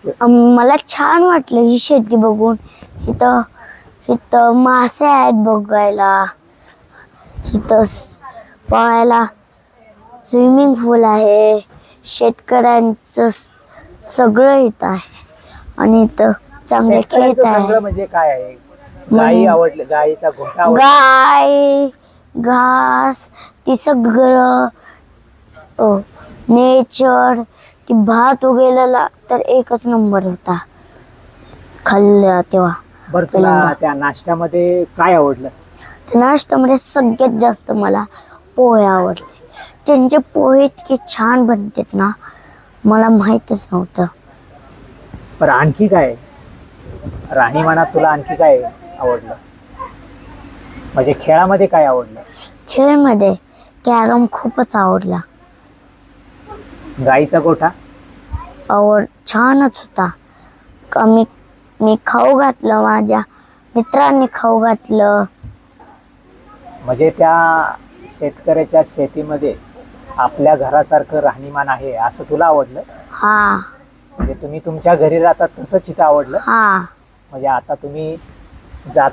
मला छान वाटलं ही शेती बघून. इथं इथं मासे आहेत बघायला, इथं पहायला स्विमिंग पूल आहे, शेतकऱ्यांचं सगळं इथं आहे आणि इथं चांगले खेत शेतकऱ्यांचं आहे. सगळं म्हणजे काय आहे? गाई आवडले, गाईचा गोठा आवडला, गाय, घास, ती सगळं नेचर, ती भात उगलेला तर एकच नंबर होता खाल्ला तेव्हा. बरं तुला त्या नाश्त्यामध्ये काय आवडलं? त्या नाश्त्यामध्ये सगळ्यात जास्त मला पोहे आवडले. त्यांचे पोहे इतके छान बनतात ना, मला माहीतच नव्हतं. बरं आणखी काय राहणीमानात तुला आणखी काय आवडलं? म्हणजे खेळामध्ये काय आवडलं? खेळमध्ये कॅरम खूपच आवडला. गाईचा गोठा छानच होता. मी खाऊ घातलं, माझ्या मित्रांनी खाऊ घातलं. म्हणजे त्या शेतकऱ्याच्या शेतीमध्ये आपल्या घरासारखं राहणीमान आहे असं तुला आवडलं? हा म्हणजे तुम्ही तुमच्या घरी राहतात तसंच इथं आवडलं? हा म्हणजे आता तुम्ही जात